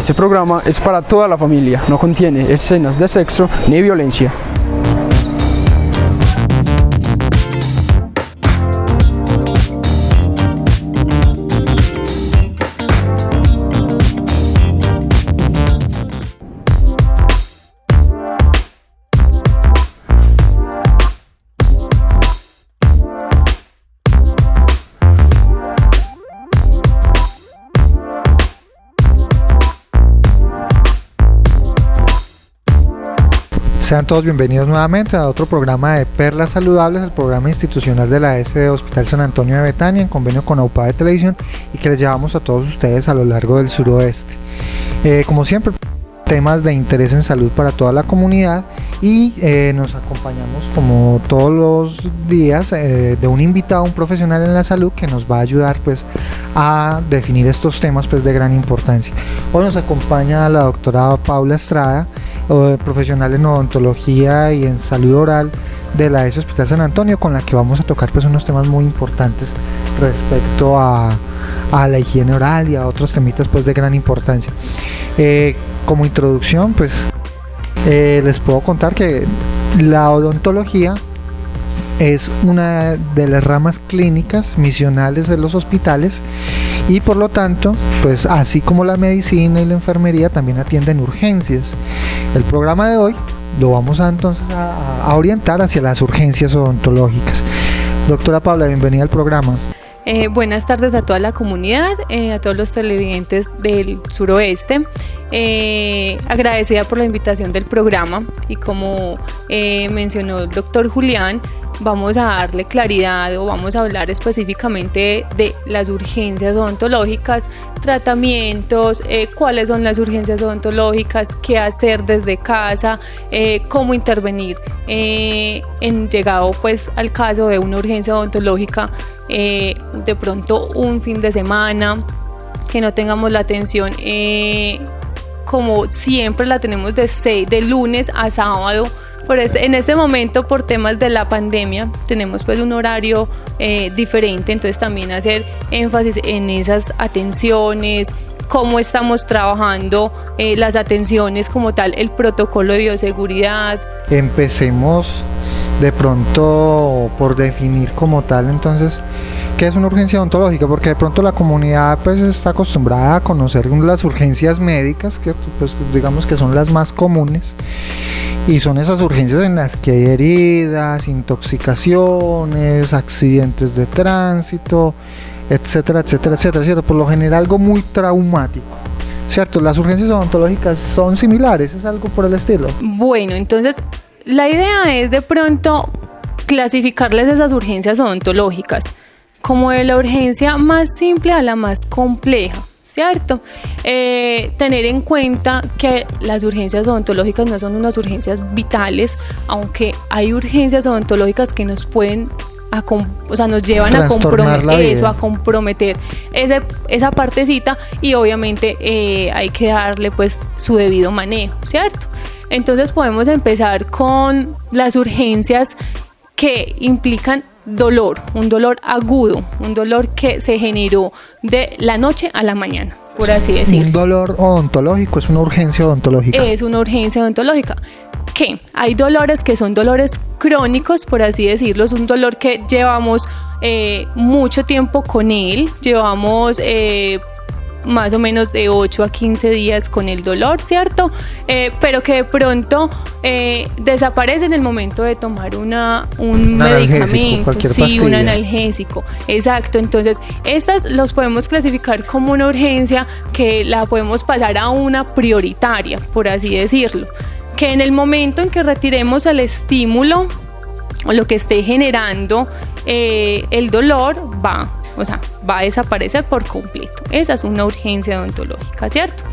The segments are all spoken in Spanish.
Este programa es para toda la familia, no contiene escenas de sexo ni violencia. Sean todos bienvenidos nuevamente a otro programa de Perlas Saludables, el programa institucional de la SD Hospital San Antonio de Betania en convenio con AUPA Televisión y que les llevamos a todos ustedes a lo largo del suroeste. Como siempre, temas de interés en salud para toda la comunidad y nos acompañamos como todos los días de un invitado, un profesional en la salud que nos va a ayudar pues a definir estos temas pues de gran importancia. Hoy nos acompaña la doctora Paula Estrada, profesional en odontología y en salud oral de la ES Hospital San Antonio, con la que vamos a tocar pues unos temas muy importantes respecto a la higiene oral y a otros temitas pues de gran importancia. Como introducción pues les puedo contar que la odontología es una de las ramas clínicas misionales de los hospitales y por lo tanto, pues así como la medicina y la enfermería también atienden urgencias. El programa de hoy lo vamos entonces a orientar hacia las urgencias odontológicas. Doctora Paula, bienvenida al programa. Buenas tardes a toda la comunidad, a todos los televidentes del suroeste. Agradecida por la invitación del programa y como mencionó el doctor Julián, vamos a darle claridad o vamos a hablar específicamente de las urgencias odontológicas, tratamientos, cuáles son las urgencias odontológicas, qué hacer desde casa, cómo intervenir en llegado pues al caso de una urgencia odontológica, de pronto un fin de semana, que no tengamos la atención como siempre la tenemos de lunes a sábado. En este momento, por temas de la pandemia, tenemos pues un horario diferente, entonces también hacer énfasis en esas atenciones, cómo estamos trabajando las atenciones como tal, el protocolo de bioseguridad. Empecemos de pronto por definir como tal entonces ¿qué es una urgencia odontológica? Porque de pronto la comunidad pues está acostumbrada a conocer las urgencias médicas, que pues digamos que son las más comunes, y son esas urgencias en las que hay heridas, intoxicaciones, accidentes de tránsito, etcétera, etcétera, etcétera, ¿cierto? Por lo general algo muy traumático, ¿cierto? Las urgencias odontológicas son similares, es algo por el estilo. Bueno, entonces la idea es de pronto clasificarles esas urgencias odontológicas como de la urgencia más simple a la más compleja, ¿cierto? Tener en cuenta que las urgencias odontológicas no son unas urgencias vitales, aunque hay urgencias odontológicas que nos pueden nos llevan a comprometer esa partecita y obviamente hay que darle pues su debido manejo, ¿cierto? Entonces podemos empezar con las urgencias que implican dolor, un dolor agudo, un dolor que se generó de la noche a la mañana, por así decirlo. Un dolor odontológico es una urgencia odontológica. Es una urgencia odontológica. ¿Qué? Hay dolores que son dolores crónicos, por así decirlo, es un dolor que llevamos mucho tiempo con él, llevamos más o menos de 8 a 15 días con el dolor, ¿cierto? Pero que de pronto desaparece en el momento de tomar un medicamento, un analgésico, exacto. Entonces, estas los podemos clasificar como una urgencia que la podemos pasar a una prioritaria, por así decirlo, que en el momento en que retiremos el estímulo o lo que esté generando el dolor va a desaparecer por completo. Esa es una urgencia odontológica, ¿cierto?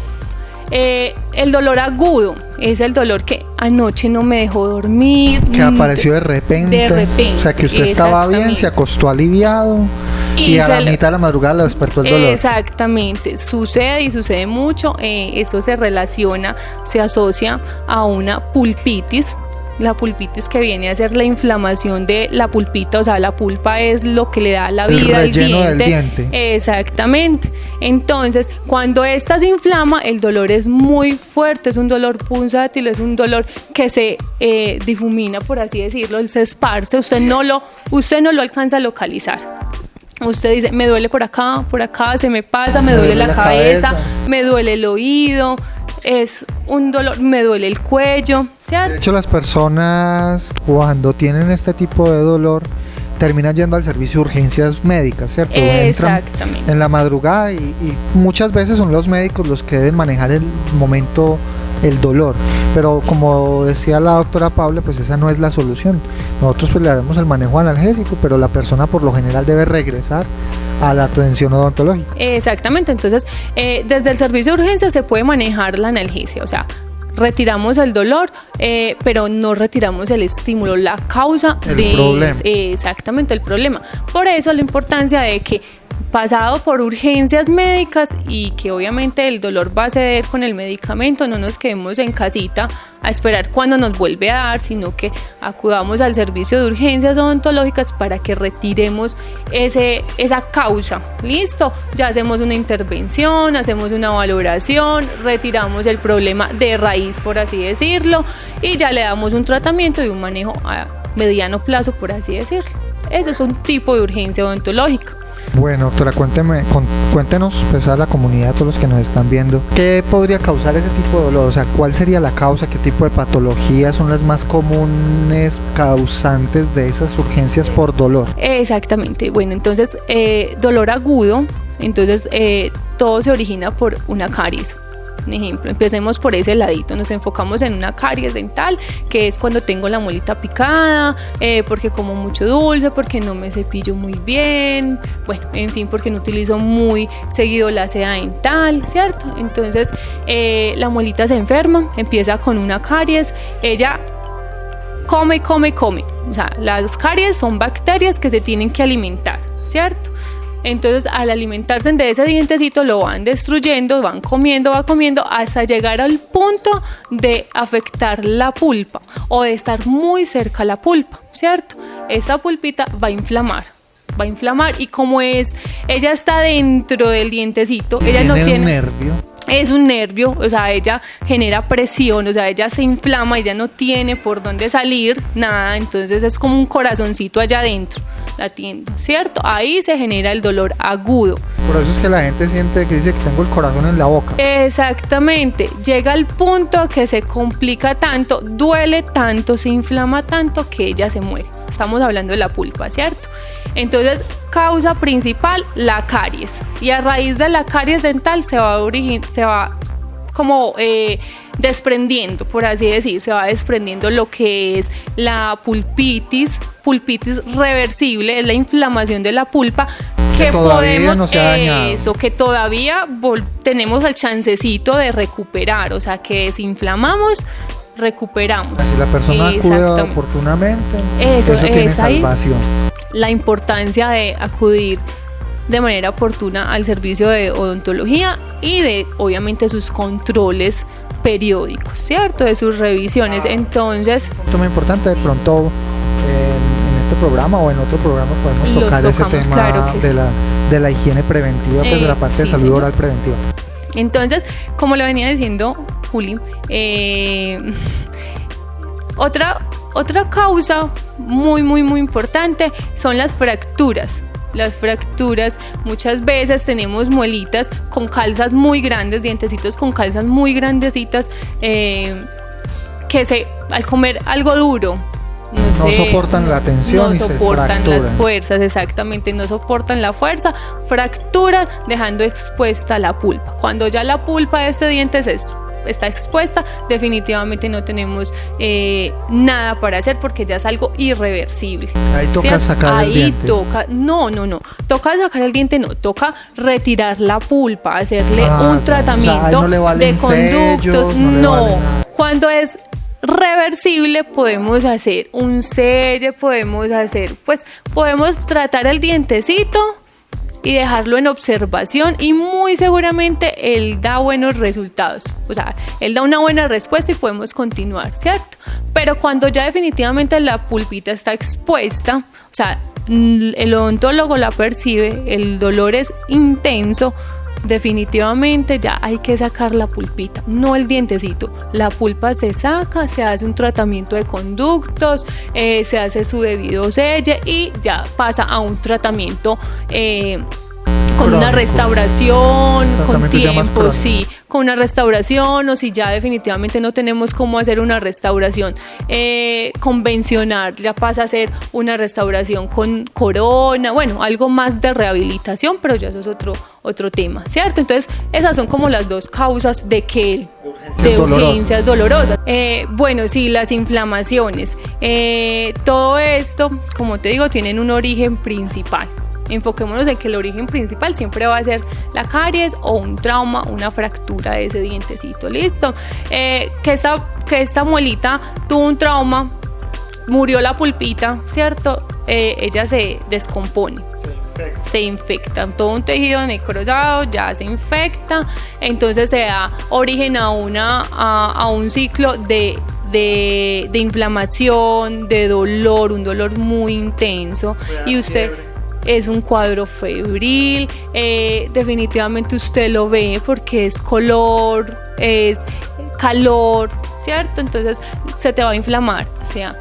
El dolor agudo es el dolor que anoche no me dejó dormir, que apareció de repente, o sea que usted estaba bien, se acostó aliviado y a la mitad de la madrugada lo despertó el dolor. Exactamente, sucede mucho. Esto se relaciona, se asocia a una pulpitis, la pulpitis, que viene a ser la inflamación de la pulpita, o sea, la pulpa es lo que le da la vida al diente. Del diente. Exactamente. Entonces, cuando esta se inflama, el dolor es muy fuerte, es un dolor punzátil, es un dolor que se difumina, por así decirlo, se esparce, usted no lo alcanza a localizar. Usted dice, me duele por acá, se me pasa, me duele la cabeza, me duele el oído, es un dolor, me duele el cuello, ¿cierto? De hecho, las personas cuando tienen este tipo de dolor terminan yendo al servicio de urgencias médicas, ¿cierto? Exactamente. Entran en la madrugada y muchas veces son los médicos los que deben manejar el momento, el dolor, pero como decía la doctora Paula, pues esa no es la solución. Nosotros pues le damos el manejo analgésico, pero la persona por lo general debe regresar a la atención odontológica. Exactamente, entonces desde el servicio de urgencia se puede manejar la analgesia, o sea, retiramos el dolor, pero no retiramos el estímulo, la causa del problema. Exactamente, el problema. Por eso la importancia de que pasado por urgencias médicas y que obviamente el dolor va a ceder con el medicamento, no nos quedemos en casita a esperar cuando nos vuelve a dar, sino que acudamos al servicio de urgencias odontológicas para que retiremos esa causa. Listo, ya hacemos una intervención, hacemos una valoración, retiramos el problema de raíz, por así decirlo, y ya le damos un tratamiento y un manejo a mediano plazo, por así decirlo. Eso es un tipo de urgencia odontológica. Bueno, doctora, cuéntenos pues, a la comunidad, a todos los que nos están viendo, ¿qué podría causar ese tipo de dolor? O sea, ¿cuál sería la causa? ¿Qué tipo de patologías son las más comunes causantes de esas urgencias por dolor? Exactamente, bueno, entonces dolor agudo, entonces todo se origina por una caries. Un ejemplo, empecemos por ese ladito, nos enfocamos en una caries dental, que es cuando tengo la muelita picada, porque como mucho dulce, porque no me cepillo muy bien, bueno, en fin, porque no utilizo muy seguido la seda dental, ¿cierto? Entonces la muelita se enferma, empieza con una caries, ella come, o sea, las caries son bacterias que se tienen que alimentar, ¿cierto? Entonces, al alimentarse de ese dientecito, lo van destruyendo, va comiendo, hasta llegar al punto de afectar la pulpa o de estar muy cerca a la pulpa, ¿cierto? Esta pulpita va a inflamar y como ella está dentro del dientecito, ella no tiene... un nervio. Es un nervio, o sea, ella genera presión, o sea, ella se inflama, ella no tiene por dónde salir, nada, entonces es como un corazoncito allá adentro, latiendo, ¿cierto? Ahí se genera el dolor agudo. Por eso es que la gente siente que dice que tengo el corazón en la boca. Exactamente, llega al punto que se complica tanto, duele tanto, se inflama tanto que ella se muere. Estamos hablando de la pulpa, ¿cierto? Entonces, causa principal, la caries. Y a raíz de la caries dental se va como desprendiendo, por así decir, se va desprendiendo lo que es la pulpitis reversible, es la inflamación de la pulpa que podemos, no se ha dañado. Que todavía tenemos el chancecito de recuperar, o sea, que desinflamamos, recuperamos. Si la persona acude oportunamente, eso tiene salvación. La importancia de acudir de manera oportuna al servicio de odontología y de, obviamente, sus controles periódicos, ¿cierto? De sus revisiones. Entonces, un punto muy importante, de pronto en este programa o en otro programa podemos tocar ese tema, claro, de la higiene preventiva, pues de la parte de salud oral preventiva. Entonces, como le venía diciendo Juli, otra causa muy importante son las fracturas. Las fracturas, muchas veces tenemos muelitas con calzas muy grandes, dientecitos con calzas muy grandecitas, que al comer algo duro, no soportan la tensión, no soportan las fuerzas, exactamente, no soportan la fuerza, fractura, dejando expuesta la pulpa. Cuando ya la pulpa de este diente está expuesta, definitivamente no tenemos nada para hacer, porque ya es algo irreversible. Ahí toca sacar el diente. Toca sacar el diente, toca retirar la pulpa, hacerle un tratamiento de conductos. Cuando es reversible podemos hacer un selle, podemos tratar el dientecito y dejarlo en observación, y muy seguramente él da buenos resultados, o sea, él da una buena respuesta y podemos continuar, ¿cierto? Pero cuando ya definitivamente la pulpita está expuesta, o sea, el odontólogo la percibe, el dolor es intenso, definitivamente ya hay que sacar la pulpita, no el dientecito. La pulpa se saca, se hace un tratamiento de conductos, se hace su debido selle y ya pasa a un tratamiento con una restauración, con tiempo, sí, con una restauración, o si ya definitivamente no tenemos cómo hacer una restauración convencional, ya pasa a ser una restauración con corona, bueno, algo más de rehabilitación, pero ya eso es otro tema, ¿cierto? Entonces, esas son como las dos causas de que de urgencias dolorosas. Bueno, sí, las inflamaciones. Todo esto, como te digo, tienen un origen principal. Enfoquémonos en que el origen principal siempre va a ser la caries o un trauma, una fractura de ese dientecito, ¿listo? Que esta muelita tuvo un trauma, murió la pulpita, ¿cierto? Ella se descompone, se infecta, todo un tejido necrosado ya se infecta, entonces se da origen a un ciclo de inflamación, de dolor, un dolor muy intenso, y usted... Es un cuadro febril, definitivamente usted lo ve porque es color, es calor, ¿cierto? Entonces se te va a inflamar, o sea,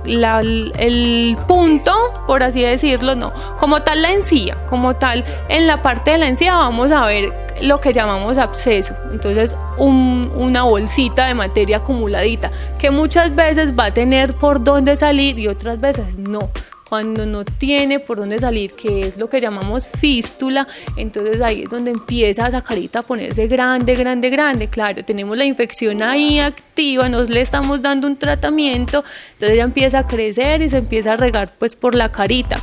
el punto, por así decirlo, no. Como tal la encía, como tal en la parte de la encía vamos a ver lo que llamamos absceso, entonces una bolsita de materia acumuladita que muchas veces va a tener por dónde salir y otras veces no. Cuando no tiene por dónde salir, que es lo que llamamos fístula, entonces ahí es donde empieza esa carita a ponerse grande, grande, grande. Claro, tenemos la infección ahí activa, nos le estamos dando un tratamiento, entonces ya empieza a crecer y se empieza a regar pues por la carita.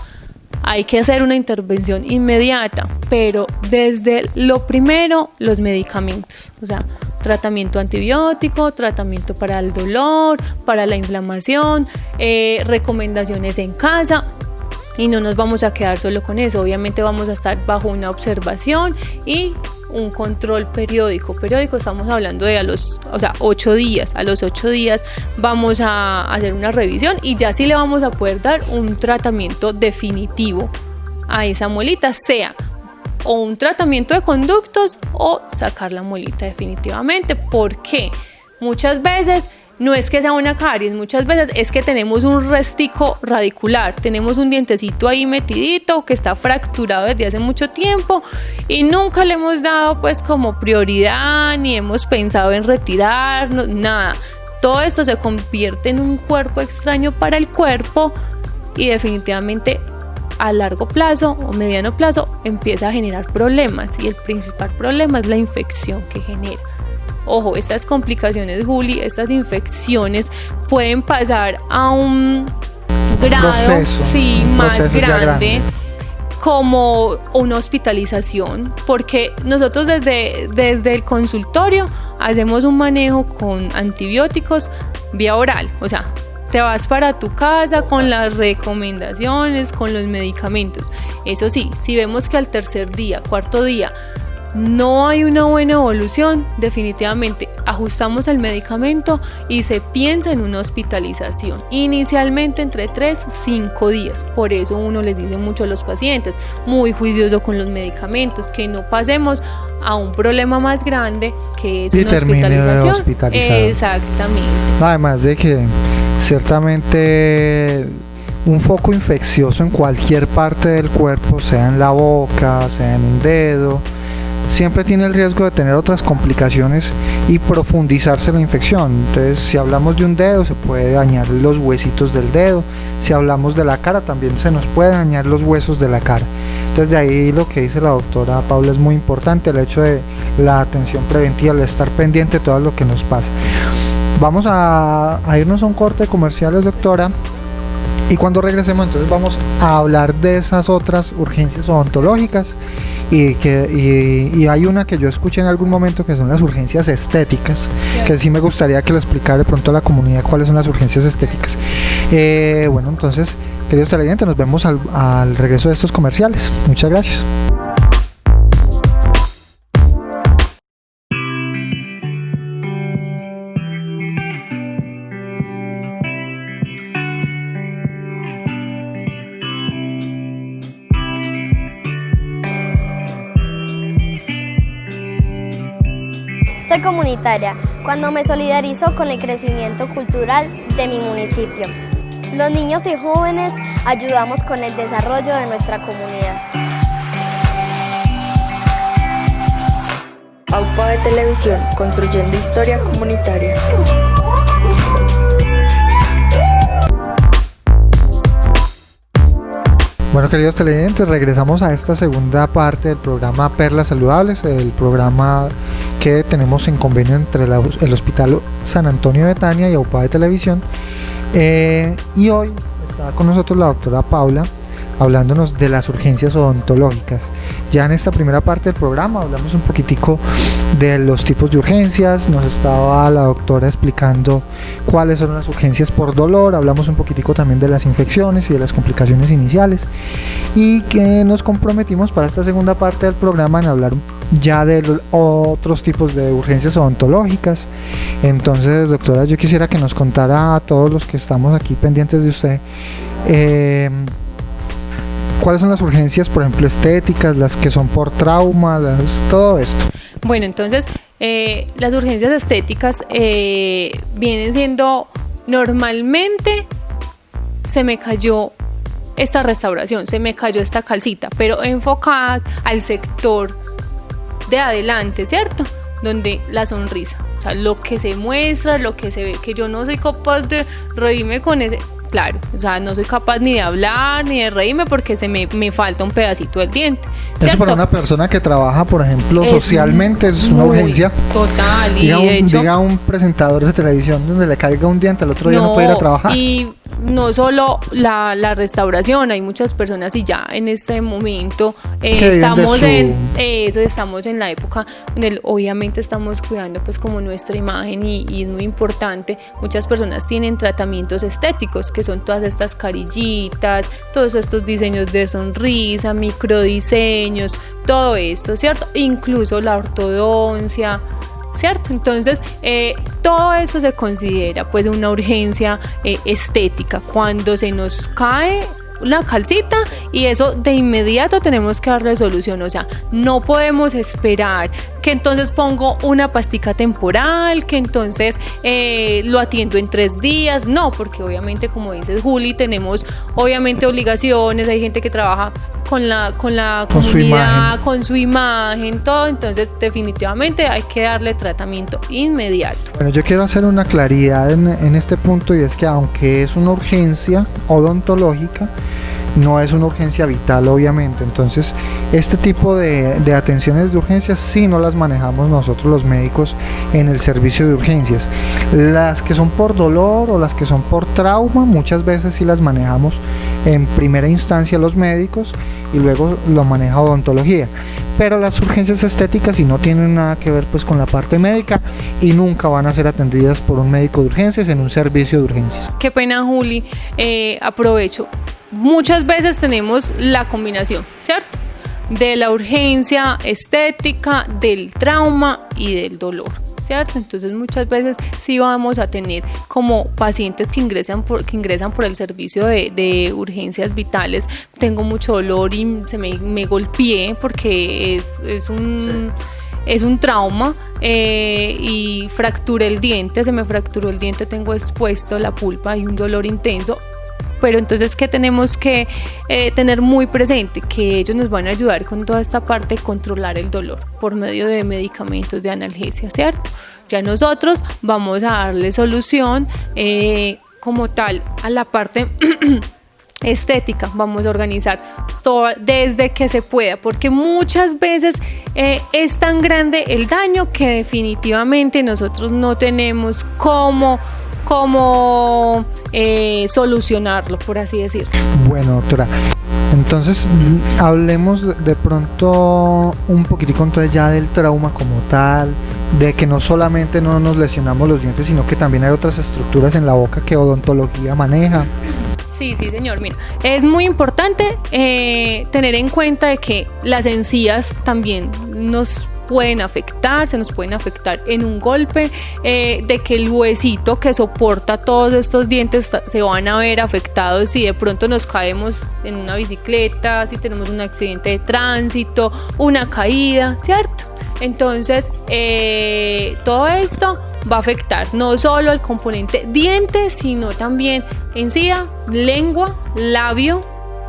Hay que hacer una intervención inmediata, pero desde lo primero, los medicamentos, o sea, tratamiento antibiótico, tratamiento para el dolor, para la inflamación, recomendaciones en casa, y no nos vamos a quedar solo con eso. Obviamente vamos a estar bajo una observación y un control periódico. Estamos hablando de 8 días. A los 8 días vamos a hacer una revisión y ya sí le vamos a poder dar un tratamiento definitivo a esa muelita, sea o un tratamiento de conductos o sacar la muelita definitivamente. ¿Por qué? Muchas veces no es que sea una caries, muchas veces es que tenemos un restico radicular, tenemos un dientecito ahí metidito que está fracturado desde hace mucho tiempo y nunca le hemos dado pues como prioridad, ni hemos pensado en retirarnos, nada. Todo esto se convierte en un cuerpo extraño para el cuerpo y definitivamente a largo plazo o mediano plazo empieza a generar problemas, y el principal problema es la infección que genera. Ojo, estas complicaciones, Juli, estas infecciones pueden pasar a un grado más grande, como una hospitalización, porque nosotros desde el consultorio hacemos un manejo con antibióticos vía oral, o sea, te vas para tu casa con las recomendaciones, con los medicamentos. Eso sí, si vemos que al tercer día, cuarto día, no hay una buena evolución, definitivamente ajustamos el medicamento y se piensa en una hospitalización, inicialmente entre 3 y 5 días. Por eso uno les dice mucho a los pacientes, muy juicioso con los medicamentos, que no pasemos a un problema más grande que es una hospitalización. Exactamente. Además de que ciertamente un foco infeccioso en cualquier parte del cuerpo, sea en la boca, sea en un dedo, siempre tiene el riesgo de tener otras complicaciones y profundizarse la infección. Entonces, si hablamos de un dedo, se puede dañar los huesitos del dedo. Si hablamos de la cara, también se nos puede dañar los huesos de la cara. Entonces, de ahí lo que dice la doctora Paula es muy importante, el hecho de la atención preventiva, el estar pendiente de todo lo que nos pasa. Vamos a irnos a un corte de comerciales, doctora, Y cuando regresemos, entonces vamos a hablar de esas otras urgencias odontológicas y hay una que yo escuché en algún momento que son las urgencias estéticas, que sí me gustaría que lo explicara de pronto a la comunidad cuáles son las urgencias estéticas. Bueno, entonces, queridos televidentes, nos vemos al regreso de estos comerciales. Muchas gracias. Soy comunitaria cuando me solidarizo con el crecimiento cultural de mi municipio. Los niños y jóvenes ayudamos con el desarrollo de nuestra comunidad. AUPA de Televisión, construyendo historia comunitaria. Bueno, queridos televidentes, regresamos a esta segunda parte del programa Perlas Saludables, el programa que tenemos en convenio entre el Hospital San Antonio de Betania y AUPA de Televisión. Y hoy está con nosotros la doctora Paula, hablándonos de las urgencias odontológicas. Ya en esta primera parte del programa hablamos un poquitico de los tipos de urgencias, nos estaba la doctora explicando cuáles son las urgencias por dolor, hablamos un poquitico también de las infecciones y de las complicaciones iniciales, y que nos comprometimos para esta segunda parte del programa en hablar ya de los otros tipos de urgencias odontológicas. Entonces, doctora, yo quisiera que nos contara a todos los que estamos aquí pendientes de usted, ¿cuáles son las urgencias, por ejemplo, estéticas, las que son por trauma, todo esto? Bueno, entonces, las urgencias estéticas vienen siendo normalmente, se me cayó esta restauración, se me cayó esta calcita, pero enfocadas al sector de adelante, ¿cierto? Donde la sonrisa, o sea, lo que se muestra, lo que se ve, que yo no soy capaz de reírme con ese... Claro, o sea, no soy capaz ni de hablar ni de reírme porque me falta un pedacito del diente, ¿cierto? Eso para una persona que trabaja, por ejemplo, socialmente es una urgencia. Total, y de hecho... Diga un presentador de televisión donde le caiga un diente, al otro día no puede ir a trabajar. Y no solo la restauración, hay muchas personas y ya en este momento estamos en la época donde obviamente estamos cuidando pues como nuestra imagen y es muy importante. Muchas personas tienen tratamientos estéticos que son todas estas carillitas, todos estos diseños de sonrisa, microdiseños, todo esto, ¿cierto? Incluso la ortodoncia, ¿cierto? Entonces, todo eso se considera pues una urgencia estética cuando se nos cae una calcita y eso de inmediato tenemos que darle solución, o sea, no podemos esperar que entonces pongo una pastica temporal, que entonces lo atiendo en 3 días, no, porque obviamente como dices Juli, tenemos obviamente obligaciones, hay gente que trabaja con la comunidad, con su imagen, todo, entonces definitivamente hay que darle tratamiento inmediato. Bueno, yo quiero hacer una claridad en este punto, y es que aunque es una urgencia odontológica, no es una urgencia vital, obviamente. Entonces, este tipo de atenciones de urgencias sí no las manejamos nosotros los médicos en el servicio de urgencias. Las que son por dolor o las que son por trauma, muchas veces sí las manejamos en primera instancia los médicos y luego lo maneja odontología. Pero las urgencias estéticas sí no tienen nada que ver pues con la parte médica y nunca van a ser atendidas por un médico de urgencias en un servicio de urgencias. Qué pena, Juli, aprovecho. Muchas veces tenemos la combinación, ¿cierto? De la urgencia estética, del trauma y del dolor, ¿cierto? Entonces muchas veces sí vamos a tener como pacientes que ingresan por el servicio de urgencias vitales. Tengo mucho dolor y me golpeé porque es un trauma y fracturé el diente, se me fracturó el diente, tengo expuesto la pulpa y un dolor intenso. Pero entonces, ¿qué tenemos que tener muy presente? Que ellos nos van a ayudar con toda esta parte de controlar el dolor por medio de medicamentos de analgesia, ¿cierto? Ya nosotros vamos a darle solución como tal a la parte estética, vamos a organizar todo desde que se pueda, porque muchas veces es tan grande el daño que definitivamente nosotros no tenemos cómo cómo solucionarlo, por así decirlo. Bueno, doctora, entonces hablemos de pronto un poquitico entonces ya del trauma como tal, de que no solamente no nos lesionamos los dientes, sino que también hay otras estructuras en la boca que odontología maneja. Sí, señor. Mira, es muy importante tener en cuenta de que las encías también nos pueden afectar, se nos pueden afectar en un golpe, de que el huesito que soporta todos estos dientes se van a ver afectados si de pronto nos caemos en una bicicleta, si tenemos un accidente de tránsito, una caída, ¿cierto? Entonces, todo esto va a afectar no solo el componente dientes, sino también encía, lengua, labio,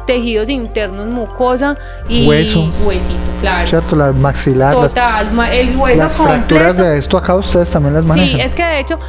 tejidos internos, mucosa y huesito, claro. Cierto, la maxilar. Total, el hueso las fracturas de esto acá ustedes también las manejan. Sí, es que de hecho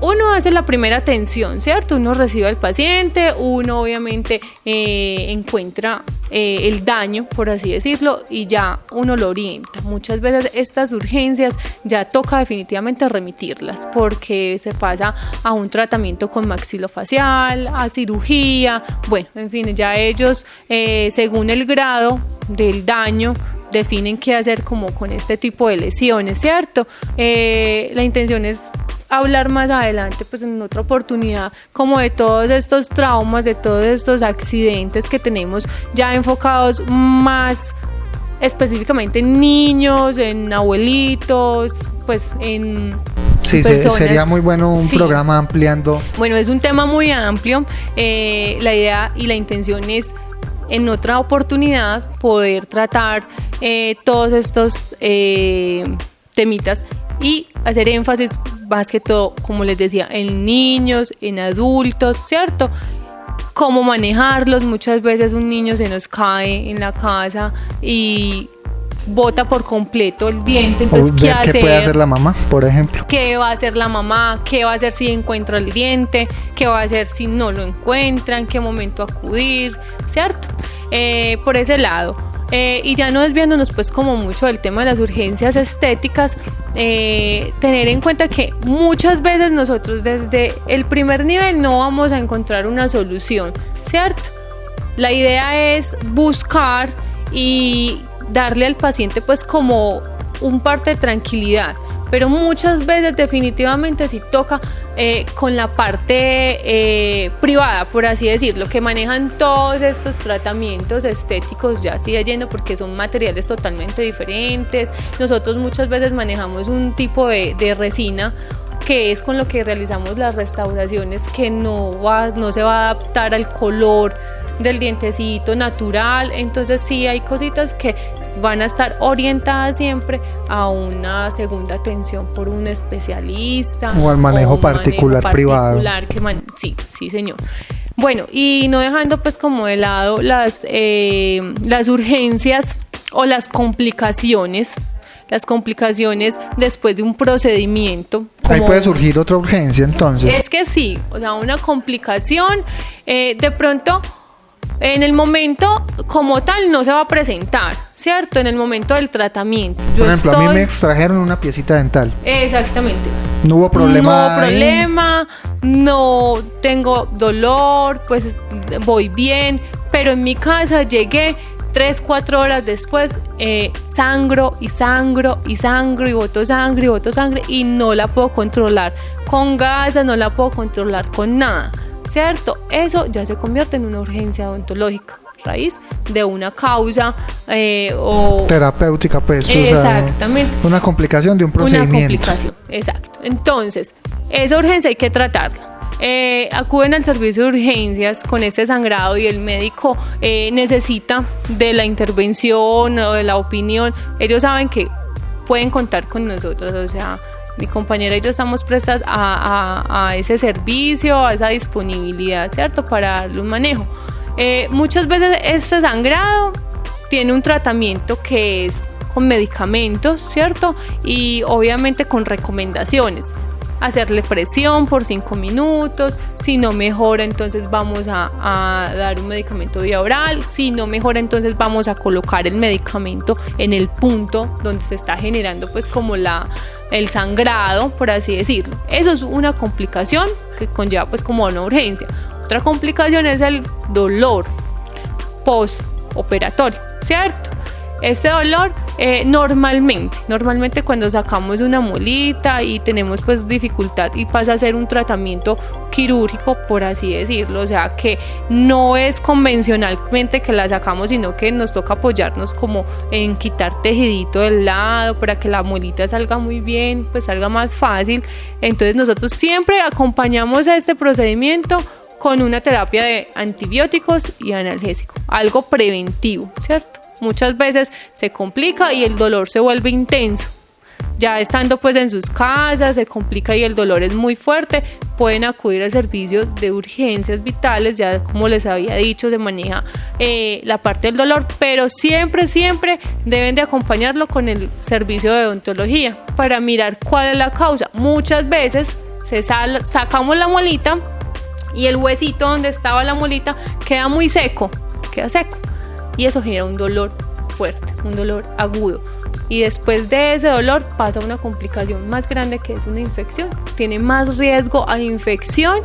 uno hace la primera atención, ¿cierto? Uno recibe al paciente, uno obviamente encuentra el daño, por así decirlo, y ya uno lo orienta. Muchas veces estas urgencias ya toca definitivamente remitirlas porque se pasa a un tratamiento con maxilofacial, a cirugía, bueno, en fin, ya ellos según el grado del daño definen qué hacer como con este tipo de lesiones, ¿cierto? La intención es hablar más adelante, pues en otra oportunidad, como de todos estos traumas, de todos estos accidentes que tenemos ya enfocados más específicamente en niños, en abuelitos, pues en personas. Sería muy bueno un programa ampliando. Bueno, es un tema muy amplio, la idea y la intención es en otra oportunidad poder tratar todos estos temitas y hacer énfasis más que todo, como les decía, en niños, en adultos, ¿cierto? Cómo manejarlos. Muchas veces un niño se nos cae en la casa y bota por completo el diente, entonces ¿qué hacer? ¿Qué puede hacer la mamá, por ejemplo? ¿Qué va a hacer la mamá? ¿Qué va a hacer si encuentra el diente? ¿Qué va a hacer si no lo encuentra? ¿En qué momento acudir? ¿Cierto? Por ese lado. Y ya no desviándonos pues como mucho del tema de las urgencias estéticas, tener en cuenta que muchas veces nosotros desde el primer nivel no vamos a encontrar una solución, ¿cierto? La idea es buscar y darle al paciente pues como un parte de tranquilidad, pero muchas veces definitivamente sí toca con la parte privada, por así decirlo, que manejan todos estos tratamientos estéticos ya así de lleno, porque son materiales totalmente diferentes. Nosotros muchas veces manejamos un tipo de resina que es con lo que realizamos las restauraciones, que no se va a adaptar al color del dientecito natural. Entonces sí hay cositas que van a estar orientadas siempre a una segunda atención por un especialista o al manejo particular privado. Sí, señor. Bueno, y no dejando pues como de lado las urgencias o las complicaciones después de un procedimiento. Ahí puede surgir otra urgencia entonces. Es que sí, o sea, una complicación de pronto en el momento como tal no se va a presentar, ¿cierto? En el momento del tratamiento. Por ejemplo, a mí me extrajeron una piecita dental. Exactamente. No hubo problema. No tengo dolor, pues voy bien, pero en mi casa llegué 3-4 horas después, sangro y boto sangre y no la puedo controlar con gasas, no la puedo controlar con nada, ¿cierto? Eso ya se convierte en una urgencia odontológica, raíz de una causa o terapéutica, pues. Exactamente. O sea, una complicación de un procedimiento. Una complicación, exacto. Entonces, esa urgencia hay que tratarla. Acuden al servicio de urgencias con este sangrado y el médico necesita de la intervención o de la opinión. Ellos saben que pueden contar con nosotros, o sea, mi compañera y yo estamos prestas a ese servicio, a esa disponibilidad, ¿cierto? Para darle un manejo. Muchas veces este sangrado tiene un tratamiento que es con medicamentos, ¿cierto? Y obviamente con recomendaciones. Hacerle presión por 5 minutos, si no mejora entonces vamos a dar un medicamento vía oral, si no mejora entonces vamos a colocar el medicamento en el punto donde se está generando pues como la el sangrado, por así decirlo. Eso es una complicación que conlleva pues como una urgencia. Otra complicación es el dolor postoperatorio, ¿cierto? Este dolor normalmente cuando sacamos una molita y tenemos pues dificultad y pasa a ser un tratamiento quirúrgico, por así decirlo, o sea que no es convencionalmente que la sacamos, sino que nos toca apoyarnos como en quitar tejidito del lado para que la molita salga muy bien, pues salga más fácil. Entonces nosotros siempre acompañamos a este procedimiento con una terapia de antibióticos y analgésico, algo preventivo, ¿cierto? Muchas veces se complica y el dolor se vuelve intenso. Ya estando pues en sus casas se complica y el dolor es muy fuerte, pueden acudir al servicio de urgencias vitales, ya como les había dicho se maneja la parte del dolor, pero siempre deben de acompañarlo con el servicio de odontología para mirar cuál es la causa. Muchas veces sacamos la molita y el huesito donde estaba la molita queda muy seco, queda seco. Y eso genera un dolor fuerte, un dolor agudo. Y después de ese dolor pasa una complicación más grande que es una infección. Tiene más riesgo a infección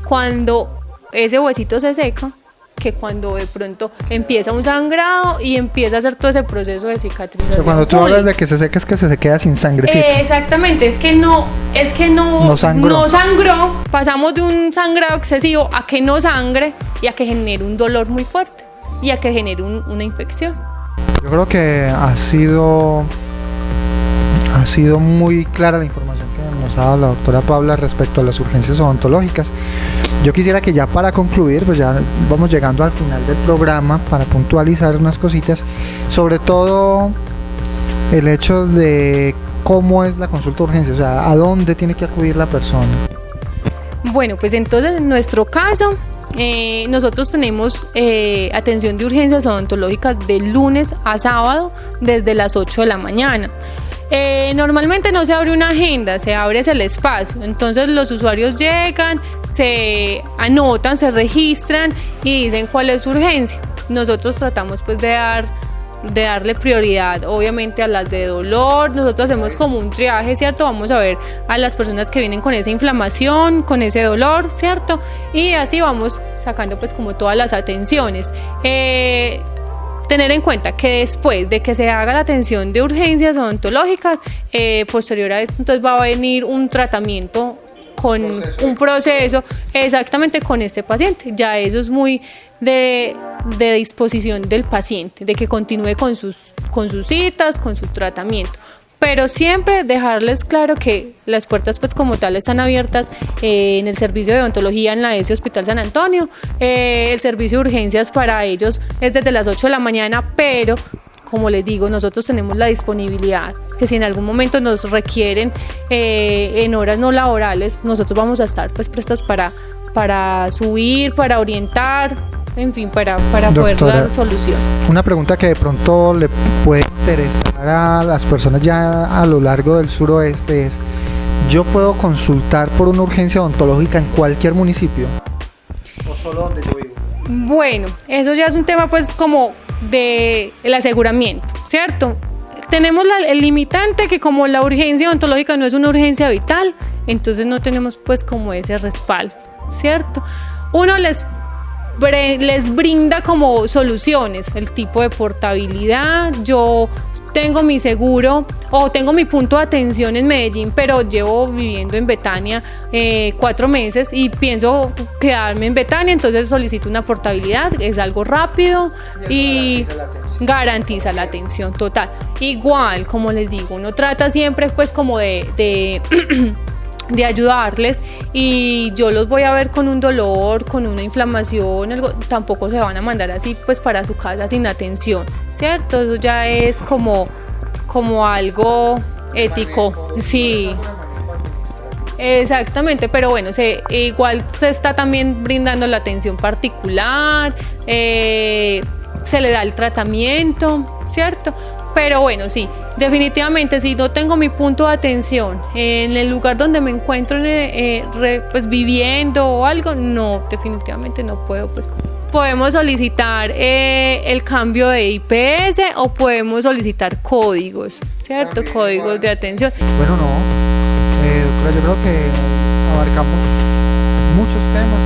cuando ese huesito se seca que cuando de pronto empieza un sangrado y empieza a hacer todo ese proceso de cicatrización. Pero cuando tú hablas de que se seca es que se queda sin sangrecita. Exactamente, es que no sangró. Pasamos de un sangrado excesivo a que no sangre y a que genere un dolor muy fuerte y a que genere una infección. Yo creo que ha sido muy clara la información que nos ha dado la doctora Paula respecto a las urgencias odontológicas. Yo quisiera que ya para concluir, pues ya vamos llegando al final del programa, para puntualizar unas cositas, sobre todo el hecho de cómo es la consulta de urgencia, o sea, a dónde tiene que acudir la persona. Bueno, pues entonces en nuestro caso nosotros tenemos atención de urgencias odontológicas de lunes a sábado desde las 8 de la mañana. Normalmente no se abre una agenda, se abre el espacio, entonces los usuarios llegan, se anotan, se registran y dicen cuál es su urgencia. Nosotros tratamos pues de darle prioridad obviamente a las de dolor. Nosotros hacemos como un triaje, ¿cierto? Vamos a ver a las personas que vienen con esa inflamación, con ese dolor, ¿cierto? Y así vamos sacando pues como todas las atenciones. Tener en cuenta que después de que se haga la atención de urgencias odontológicas, posterior a esto entonces va a venir un tratamiento con un proceso exactamente con este paciente. Ya eso es muy de disposición del paciente, de que continúe con sus citas, con su tratamiento. Pero siempre dejarles claro que las puertas pues como tal están abiertas en el servicio de odontología en la ESE Hospital San Antonio. El servicio de urgencias para ellos es desde las 8 de la mañana, pero como les digo, nosotros tenemos la disponibilidad que si en algún momento nos requieren en horas no laborales, nosotros vamos a estar pues prestas para subir, para orientar, en fin, para poder dar solución. Una pregunta que de pronto le puede interesar a las personas ya a lo largo del suroeste es: ¿yo puedo consultar por una urgencia odontológica en cualquier municipio? ¿O solo donde yo vivo? Bueno, eso ya es un tema pues como del aseguramiento, ¿cierto? Tenemos el limitante que como la urgencia odontológica no es una urgencia vital, entonces no tenemos pues como ese respaldo, ¿cierto? Uno les brinda como soluciones, el tipo de portabilidad. Yo tengo mi seguro o tengo mi punto de atención en Medellín, pero llevo viviendo en Betania 4 meses y pienso quedarme en Betania, entonces solicito una portabilidad, es algo rápido y garantiza la atención total. Igual, como les digo, uno trata siempre pues como de ayudarles, y yo los voy a ver con un dolor, con una inflamación, algo, tampoco se van a mandar así pues para su casa sin atención, ¿cierto? Eso ya es como algo ético, sí. Exactamente, pero bueno, igual se está también brindando la atención particular, se le da el tratamiento, ¿cierto? Pero bueno, sí, definitivamente si no tengo mi punto de atención en el lugar donde me encuentro pues viviendo o algo, no, definitivamente no puedo pues podemos solicitar el cambio de IPS o podemos solicitar códigos, ¿cierto? Códigos de atención. Bueno, no, doctora, yo creo que abarcamos muchos temas,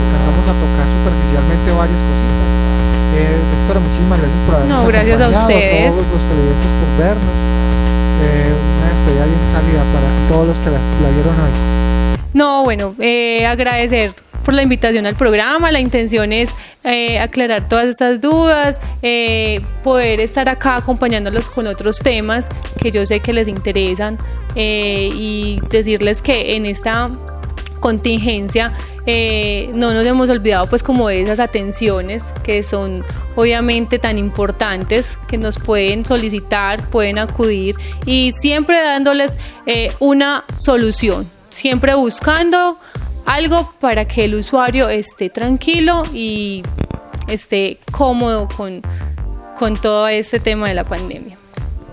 alcanzamos a tocar superficialmente varias cositas. Doctora, muchísimas gracias por habernos acompañado. Gracias a ustedes. A todos los televidentes por vernos. Una despedida bien cálida para todos los que la vieron hoy. No, bueno, agradecer por la invitación al programa. La intención es aclarar todas estas dudas, poder estar acá acompañándolos con otros temas que yo sé que les interesan, y decirles que en esta contingencia no nos hemos olvidado pues como de esas atenciones que son obviamente tan importantes, que nos pueden solicitar, pueden acudir, y siempre dándoles una solución, siempre buscando algo para que el usuario esté tranquilo y esté cómodo con todo este tema de la pandemia.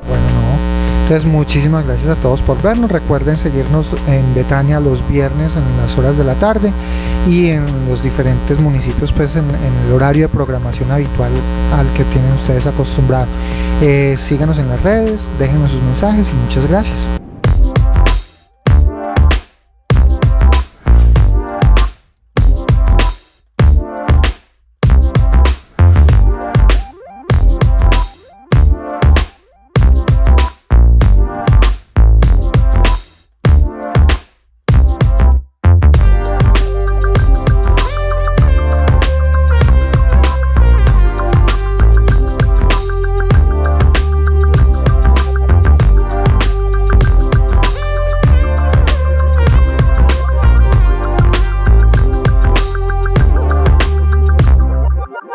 Bueno, no. Entonces, muchísimas gracias a todos por vernos. Recuerden seguirnos en Betania los viernes en las horas de la tarde y en los diferentes municipios pues en el horario de programación habitual al que tienen ustedes acostumbrado. Síganos en las redes, déjenos sus mensajes y muchas gracias.